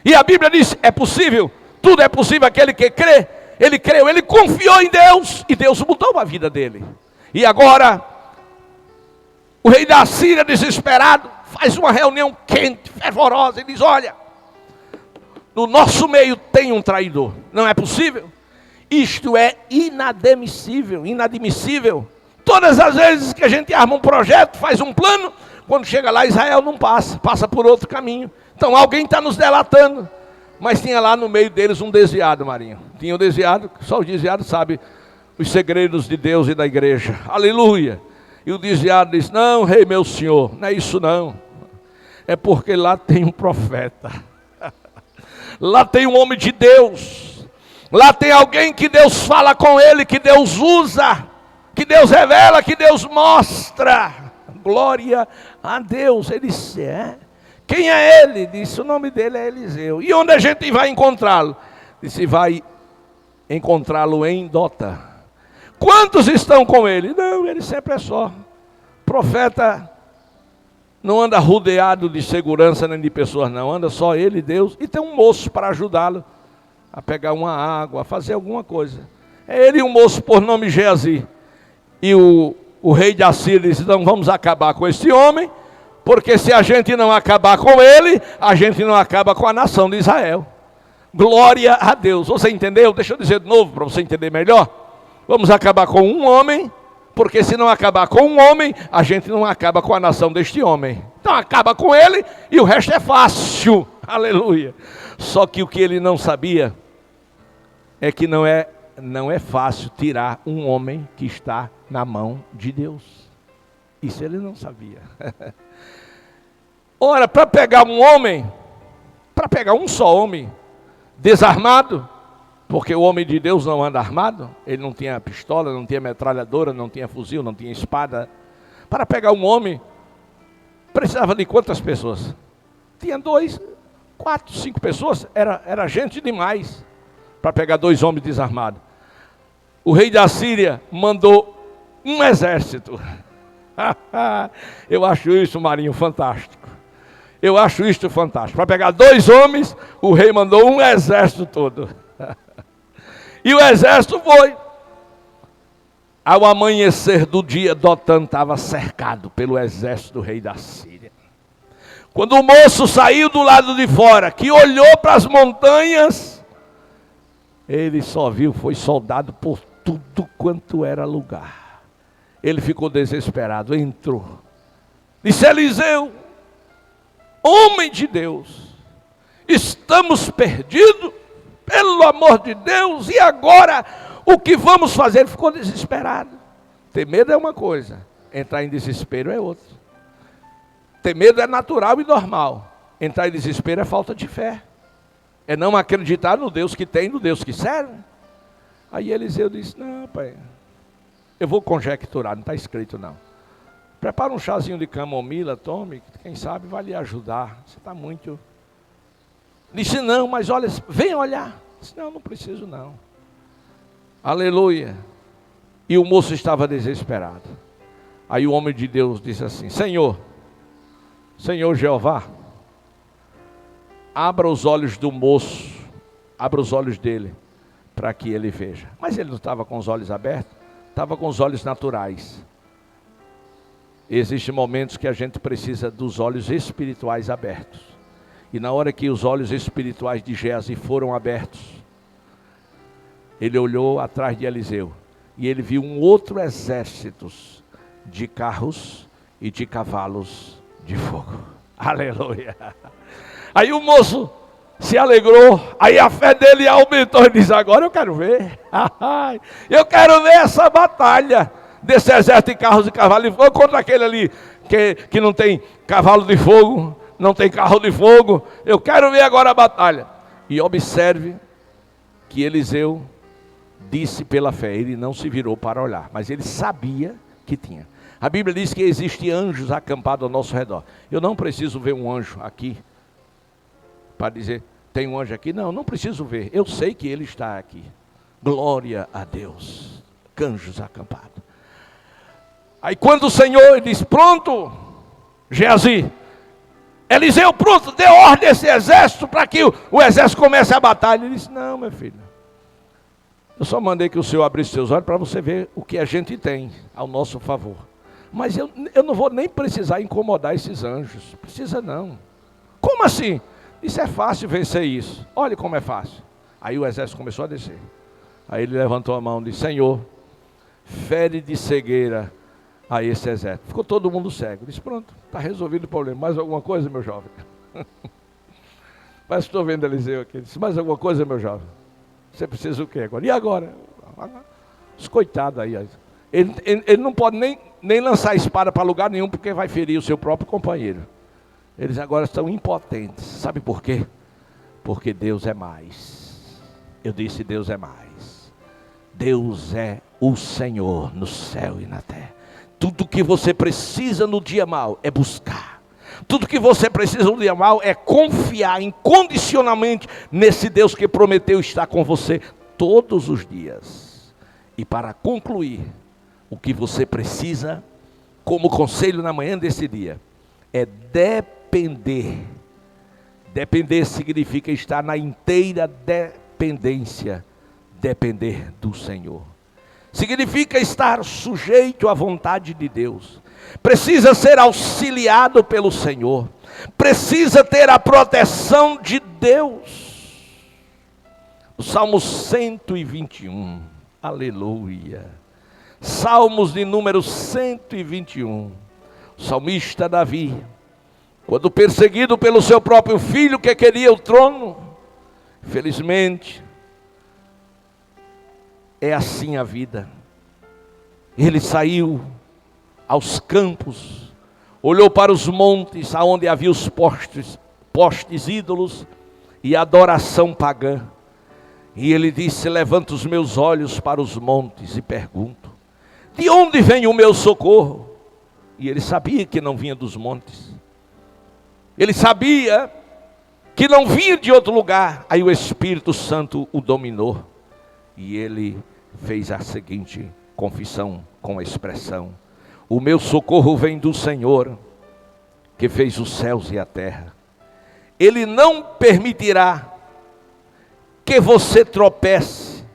E a Bíblia diz: é possível, tudo é possível aquele que crê. Ele creu, ele confiou em Deus e Deus mudou a vida dele. E agora, o rei da Síria, desesperado, faz uma reunião quente, fervorosa, e diz: olha, no nosso meio tem um traidor. Não é possível? Isto é inadmissível, inadmissível. Todas as vezes que a gente arma um projeto, faz um plano, quando chega lá, Israel não passa, passa por outro caminho. Então alguém está nos delatando. Mas tinha lá no meio deles um desviado, Marinho. Tinha um desviado, só o desviado sabe os segredos de Deus e da igreja. Aleluia. E o desviado diz: não, rei meu senhor, não é isso não. É porque lá tem um profeta. Lá tem um homem de Deus. Lá tem alguém que Deus fala com ele, que Deus usa, que Deus revela, que Deus mostra. Glória a Deus. Ele disse: é? Quem é ele? Disse: o nome dele é Eliseu. E onde a gente vai encontrá-lo? Disse: vai encontrá-lo em Dotã. Quantos estão com ele? Não, ele sempre é só. Profeta não anda rodeado de segurança nem de pessoas, não. Anda só ele, Deus, e tem um moço para ajudá-lo a pegar uma água, a fazer alguma coisa. É ele e um moço por nome Geazi. E o rei de Assíria disse: então vamos acabar com esse homem, Porque se a gente não acabar com ele, a gente não acaba com a nação de Israel. Glória a Deus. Você entendeu? Deixa eu dizer de novo para você entender melhor. Vamos acabar com um homem, porque se não acabar com um homem, a gente não acaba com a nação deste homem. Então acaba com ele e o resto é fácil. Aleluia. Só que o que ele não sabia é que não é fácil tirar um homem que está na mão de Deus. Isso ele não sabia. Ora, para pegar um homem, para pegar um só homem desarmado, porque o homem de Deus não anda armado, ele não tinha pistola, não tinha metralhadora, não tinha fuzil, não tinha espada. Para pegar um homem, precisava de quantas pessoas? Tinha 2, 4, 5 pessoas, era gente demais para pegar 2 homens desarmados. O rei da Síria mandou um exército. Eu acho isso, Marinho, fantástico. Eu acho isto fantástico. Para pegar 2 homens, o rei mandou um exército todo. E o exército foi. Ao amanhecer do dia, Dotã estava cercado pelo exército do rei da Síria. Quando o moço saiu do lado de fora, que olhou para as montanhas, ele só viu, foi soldado por tudo quanto era lugar. Ele ficou desesperado, entrou. Disse: Eliseu, homem de Deus, estamos perdidos, pelo amor de Deus, e agora o que vamos fazer? Ele ficou desesperado. Ter medo é uma coisa, entrar em desespero é outra. Ter medo é natural e normal, entrar em desespero é falta de fé, é não acreditar no Deus que tem, no Deus que serve. Aí Eliseu disse: não, pai, eu vou conjecturar, não está escrito não. Prepara um chazinho de camomila, tome, quem sabe vai lhe ajudar. Você está muito... Disse: não, mas olha, vem olhar. Disse: não, não preciso não. Aleluia. E o moço estava desesperado. Aí o homem de Deus disse assim: Senhor Jeová, abra os olhos do moço, abra os olhos dele, para que ele veja. Mas ele não estava com os olhos abertos, estava com os olhos naturais. Existem momentos que a gente precisa dos olhos espirituais abertos. E na hora que os olhos espirituais de Geazi foram abertos, ele olhou atrás de Eliseu e ele viu um outro exército de carros e de cavalos de fogo. Aleluia. Aí o moço se alegrou, aí a fé dele aumentou e disse: agora eu quero ver. Eu quero ver essa batalha desse exército de carros e cavalos de fogo contra aquele ali que não tem cavalo de fogo, não tem carro de fogo. Eu quero ver agora a batalha. E observe que Eliseu disse pela fé, ele não se virou para olhar, mas ele sabia que tinha. A Bíblia diz que existem anjos acampados ao nosso redor. Eu não preciso ver um anjo aqui para dizer: tem um anjo aqui. Não, não preciso ver, eu sei que ele está aqui. Glória a Deus. Anjos acampados. Aí quando o Senhor diz: pronto, Geazi, Eliseu, pronto, dê ordem a esse exército para que o exército comece a batalha. Ele disse: não, meu filho, eu só mandei que o Senhor abrisse seus olhos para você ver o que a gente tem ao nosso favor. Mas eu não vou nem precisar incomodar esses anjos. Precisa não. Como assim? Isso é fácil vencer isso. Olha como é fácil. Aí o exército começou a descer. Aí ele levantou a mão e disse: Senhor, fere de cegueira a esse exército. Ficou todo mundo cego. Disse: pronto, está resolvido o problema. Mais alguma coisa, meu jovem? Parece que estou vendo Eliseu aqui. Disse: mais alguma coisa, meu jovem? Você precisa o quê agora? E agora? Os coitados aí. Ele não pode nem lançar a espada para lugar nenhum, porque vai ferir o seu próprio companheiro. Eles agora estão impotentes. Sabe por quê? Porque Deus é mais. Eu disse: Deus é mais. Deus é o Senhor no céu e na terra. Tudo que você precisa no dia mau é buscar. Tudo que você precisa no dia mau é confiar incondicionalmente nesse Deus que prometeu estar com você todos os dias. E para concluir, o que você precisa, como conselho na manhã desse dia, é depender. Depender significa estar na inteira dependência. Depender do Senhor significa estar sujeito à vontade de Deus. precisa ser auxiliado pelo Senhor, precisa ter a proteção de Deus. O Salmo 121, aleluia. Salmos de número 121. O salmista Davi, quando perseguido pelo seu próprio filho que queria o trono, felizmente, é assim a vida. Ele saiu aos campos, olhou para os montes, aonde havia os postes ídolos e adoração pagã. E ele disse: levanto os meus olhos para os montes e pergunto: de onde vem o meu socorro? E ele sabia que não vinha dos montes. Ele sabia que não vinha de outro lugar. Aí o Espírito Santo o dominou. E ele fez a seguinte confissão com a expressão: o meu socorro vem do Senhor, que fez os céus e a terra. Ele não permitirá que você tropece.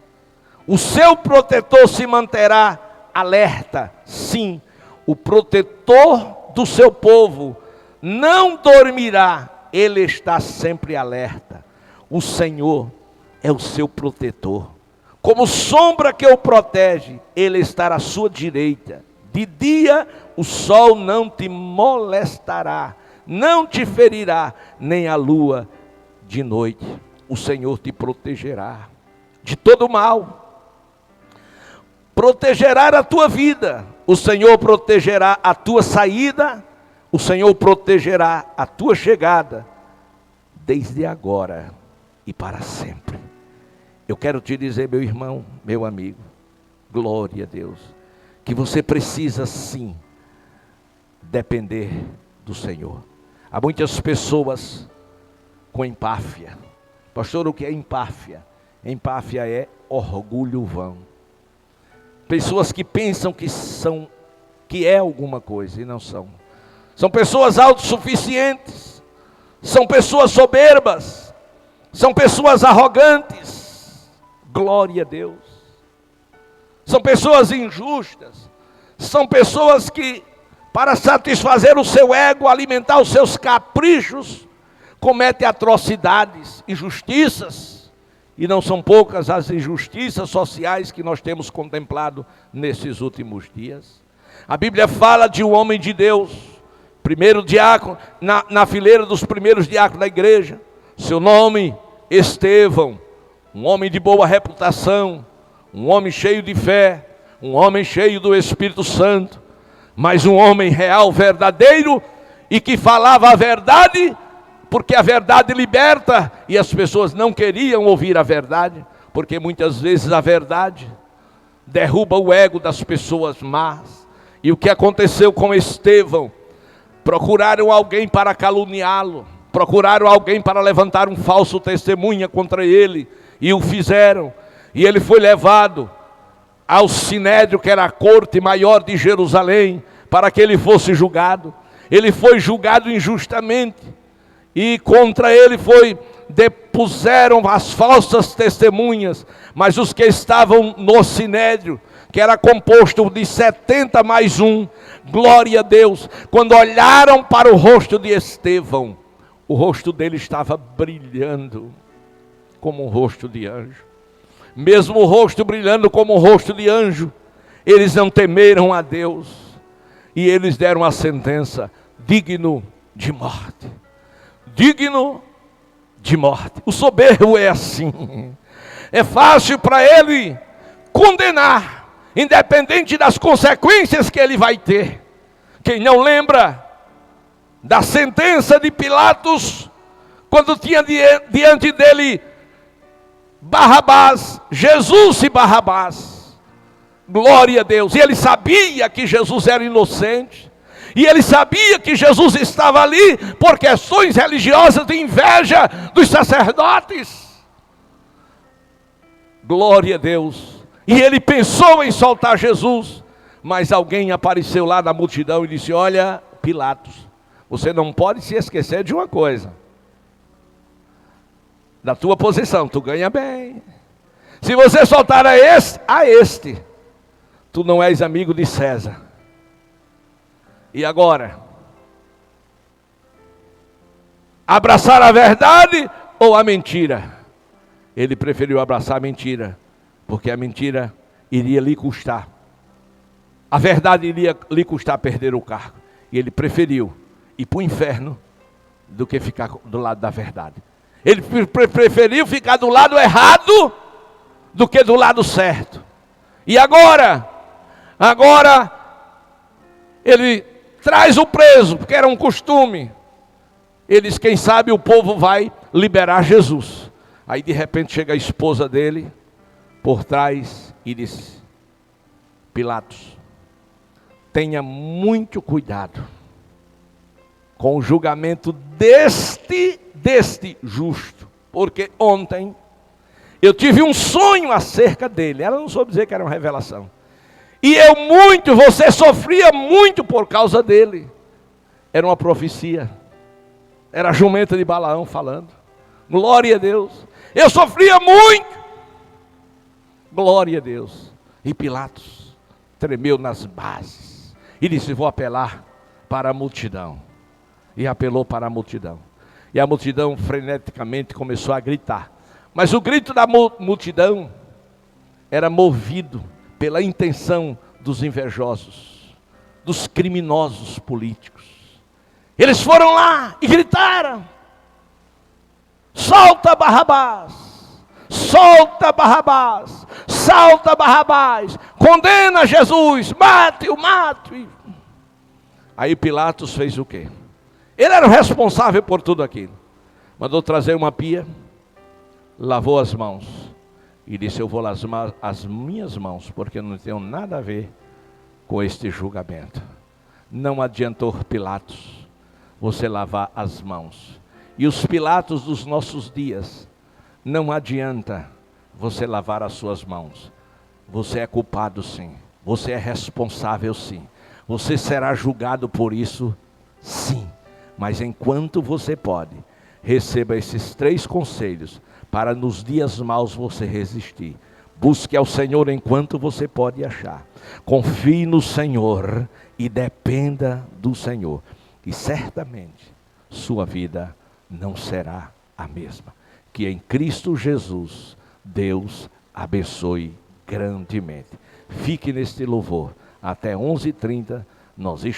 O seu protetor se manterá alerta. Sim, o protetor do seu povo não dormirá. Ele está sempre alerta. O Senhor é o seu protetor. Como sombra que o protege, Ele estará à sua direita. De dia o sol não te molestará, não te ferirá, nem a lua de noite. O Senhor te protegerá de todo mal. Protegerá a tua vida. O Senhor protegerá a tua saída. O Senhor protegerá a tua chegada, desde agora e para sempre. Eu quero te dizer, meu irmão, meu amigo, glória a Deus, que você precisa sim depender do Senhor. Há muitas pessoas com empáfia. Pastor, o que é empáfia? Empáfia é orgulho vão. Pessoas que pensam que é alguma coisa e não são. São pessoas autossuficientes, são pessoas soberbas, são pessoas arrogantes. Glória a Deus. São pessoas injustas, são pessoas que, para satisfazer o seu ego, alimentar os seus caprichos, cometem atrocidades, injustiças. E não são poucas as injustiças sociais que nós temos contemplado nesses últimos dias. A Bíblia fala de um homem de Deus, primeiro diácono, na fileira dos primeiros diáconos da igreja. Seu nome, Estevão, um homem de boa reputação, um homem cheio de fé, um homem cheio do Espírito Santo, mas um homem real, verdadeiro, e que falava a verdade, porque a verdade liberta, e as pessoas não queriam ouvir a verdade, porque muitas vezes a verdade derruba o ego das pessoas más. E o que aconteceu com Estevão? Procuraram alguém para caluniá-lo, procuraram alguém para levantar um falso testemunha contra ele, e o fizeram, e ele foi levado ao Sinédrio, que era a corte maior de Jerusalém, para que ele fosse julgado. Ele foi julgado injustamente, e contra ele depuseram as falsas testemunhas, mas os que estavam no Sinédrio, que era composto de 70 mais um, glória a Deus, quando olharam para o rosto de Estevão, o rosto dele estava brilhando como um rosto de anjo. Mesmo o rosto brilhando como um rosto de anjo, eles não temeram a Deus, e eles deram a sentença: digno de morte. Digno de morte. O soberbo é assim. É fácil para ele condenar, independente das consequências que ele vai ter. Quem não lembra da sentença de Pilatos, quando tinha diante dele Barrabás, Jesus e Barrabás. Glória a Deus. E ele sabia que Jesus era inocente. E ele sabia que Jesus estava ali por questões religiosas de inveja dos sacerdotes. Glória a Deus. E ele pensou em soltar Jesus, mas alguém apareceu lá na multidão e disse: olha, Pilatos, você não pode se esquecer de uma coisa. Da tua posição, tu ganha bem. Se você soltar a este, tu não és amigo de César. E agora? Abraçar a verdade ou a mentira? Ele preferiu abraçar a mentira, porque a mentira iria lhe custar. A verdade iria lhe custar perder o cargo. E ele preferiu ir para o inferno do que ficar do lado da verdade. Ele preferiu ficar do lado errado do que do lado certo. E agora ele traz o preso, porque era um costume. Ele diz, quem sabe o povo vai liberar Jesus. Aí de repente chega a esposa dele por trás e diz, Pilatos, tenha muito cuidado com o julgamento deste justo, porque ontem eu tive um sonho acerca dele. Ela não soube dizer que era uma revelação. E você sofria muito por causa dele. Era uma profecia. Era a jumenta de Balaão falando. Glória a Deus. Eu sofria muito. Glória a Deus. E Pilatos tremeu nas bases. E disse, vou apelar para a multidão. E apelou para a multidão. E a multidão freneticamente começou a gritar. Mas o grito da multidão era movido pela intenção dos invejosos, dos criminosos políticos. Eles foram lá e gritaram, solta Barrabás, solta Barrabás, solta Barrabás, condena Jesus, mate-o, mate-o. Aí Pilatos fez o quê? Ele era o responsável por tudo aquilo. Mandou trazer uma pia, lavou as mãos e disse, eu vou lasmar as minhas mãos, porque eu não tenho nada a ver com este julgamento. Não adiantou Pilatos você lavar as mãos. E os Pilatos dos nossos dias, não adianta você lavar as suas mãos. Você é culpado sim, você é responsável sim, você será julgado por isso sim. Mas enquanto você pode, receba esses 3 conselhos para nos dias maus você resistir. Busque ao Senhor enquanto você pode achar. Confie no Senhor e dependa do Senhor. E certamente sua vida não será a mesma. Que em Cristo Jesus, Deus abençoe grandemente. Fique neste louvor. Até 11h30 nós estaremos.